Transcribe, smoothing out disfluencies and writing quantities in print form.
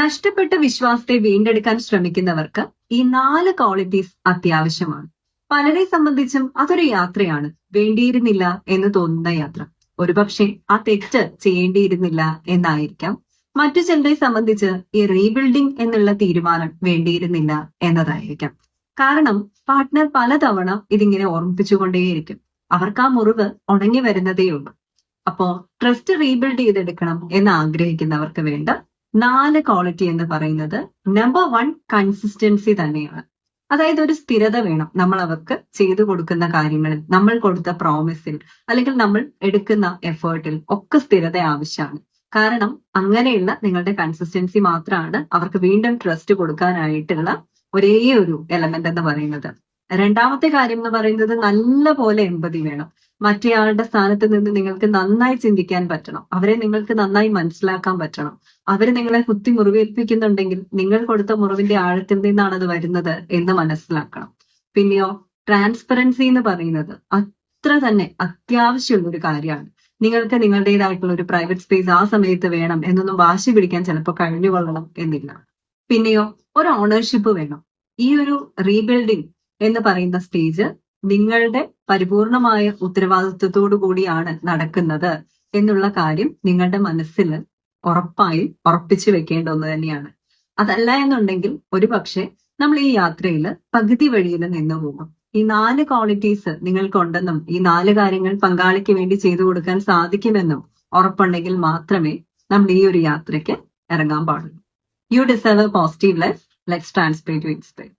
നഷ്ടപ്പെട്ട വിശ്വാസത്തെ വീണ്ടെടുക്കാൻ ശ്രമിക്കുന്നവർക്ക് ഈ 4 ക്വാളിറ്റീസ് അത്യാവശ്യമാണ്. പലരെ സംബന്ധിച്ചും അതൊരു യാത്രയാണ്, വേണ്ടിയിരുന്നില്ല എന്ന് തോന്നുന്ന യാത്ര. ഒരുപക്ഷെ ആ തെറ്റ് ചെയ്യേണ്ടിയിരുന്നില്ല എന്നായിരിക്കാം. മറ്റു ചിലരെ സംബന്ധിച്ച് ഈ റീബിൽഡിംഗ് എന്നുള്ള തീരുമാനം വേണ്ടിയിരുന്നില്ല എന്നതായിരിക്കാം. കാരണം പാർട്ട്ണർ പലതവണ ഇതിങ്ങനെ ഓർമ്മിപ്പിച്ചുകൊണ്ടേയിരിക്കും. അവർക്ക് ആ മുറിവ് ഉണങ്ങി വരുന്നതേയുള്ളൂ. അപ്പോ ട്രസ്റ്റ് റീബിൽഡ് ചെയ്തെടുക്കണം എന്ന് ആഗ്രഹിക്കുന്നവർക്ക് വേണ്ട 4 ക്വാളിറ്റി എന്ന് പറയുന്നത് നമ്പർ 1 കൺസിസ്റ്റൻസി തന്നെയാണ്. അതായത് ഒരു സ്ഥിരത വേണം നമ്മൾ അവർക്ക് ചെയ്തു കൊടുക്കുന്ന കാര്യങ്ങളിൽ, നമ്മൾ കൊടുത്ത പ്രോമിസിൽ, അല്ലെങ്കിൽ നമ്മൾ എടുക്കുന്ന എഫേർട്ടിൽ ഒക്കെ സ്ഥിരത ആവശ്യമാണ്. കാരണം അങ്ങനെയുള്ള നിങ്ങളുടെ കൺസിസ്റ്റൻസി മാത്രമാണ് അവർക്ക് വീണ്ടും ട്രസ്റ്റ് കൊടുക്കാനായിട്ടുള്ള ഒരേ ഒരു എലമെന്റ് എന്ന് പറയുന്നത്. രണ്ടാമത്തെ കാര്യം എന്ന് പറയുന്നത് നല്ല പോലെ എമ്പതി വേണം. മറ്റേയാളുടെ സ്ഥാനത്ത് നിന്ന് നിങ്ങൾക്ക് നന്നായി ചിന്തിക്കാൻ പറ്റണം. അവരെ നിങ്ങൾക്ക് നന്നായി മനസ്സിലാക്കാൻ പറ്റണം. അവര് നിങ്ങളെ കുത്തി മുറിവേൽപ്പിക്കുന്നുണ്ടെങ്കിൽ നിങ്ങൾ കൊടുത്ത മുറിവിന്റെ ആഴത്തിൽ നിന്നാണ് അത് വരുന്നത് എന്ന് മനസ്സിലാക്കണം. പിന്നെയോ ട്രാൻസ്പെറൻസി എന്ന് പറയുന്നത് അത്ര തന്നെ അത്യാവശ്യമുള്ള ഒരു കാര്യമാണ്. നിങ്ങൾക്ക് നിങ്ങളുടേതായിട്ടുള്ള ഒരു പ്രൈവറ്റ് സ്പേസ് ആ സമയത്ത് വേണം എന്നൊന്നും വാശി പിടിക്കാൻ ചിലപ്പോൾ കഴിഞ്ഞുകൊള്ളണം എന്നില്ല. പിന്നെയോ ഒരു ഓണർഷിപ്പ് വേണം. ഈ ഒരു റീബിൽഡിംഗ് എന്ന് പറയുന്ന സ്റ്റേജ് നിങ്ങളുടെ പരിപൂർണമായ ഉത്തരവാദിത്വത്തോടു കൂടിയാണ് നടക്കുന്നത് എന്നുള്ള കാര്യം നിങ്ങളുടെ മനസ്സിൽ ഉറപ്പായും ഉറപ്പിച്ചു വെക്കേണ്ട ഒന്ന് തന്നെയാണ്. അതല്ല എന്നുണ്ടെങ്കിൽ ഒരു പക്ഷെ നമ്മൾ ഈ യാത്രയിൽ പകുതി വഴിയിൽ നിന്നു പോകും. ഈ 4 ക്വാളിറ്റീസ് നിങ്ങൾക്കുണ്ടെന്നും ഈ 4 കാര്യങ്ങൾ പങ്കാളിക്ക് വേണ്ടി ചെയ്തു കൊടുക്കാൻ സാധിക്കുമെന്നും ഉറപ്പുണ്ടെങ്കിൽ മാത്രമേ നമ്മൾ ഈ ഒരു യാത്രയ്ക്ക് ഇറങ്ങാൻ പാടുള്ളൂ. You deserve a positive life. Let's transpire to inspire.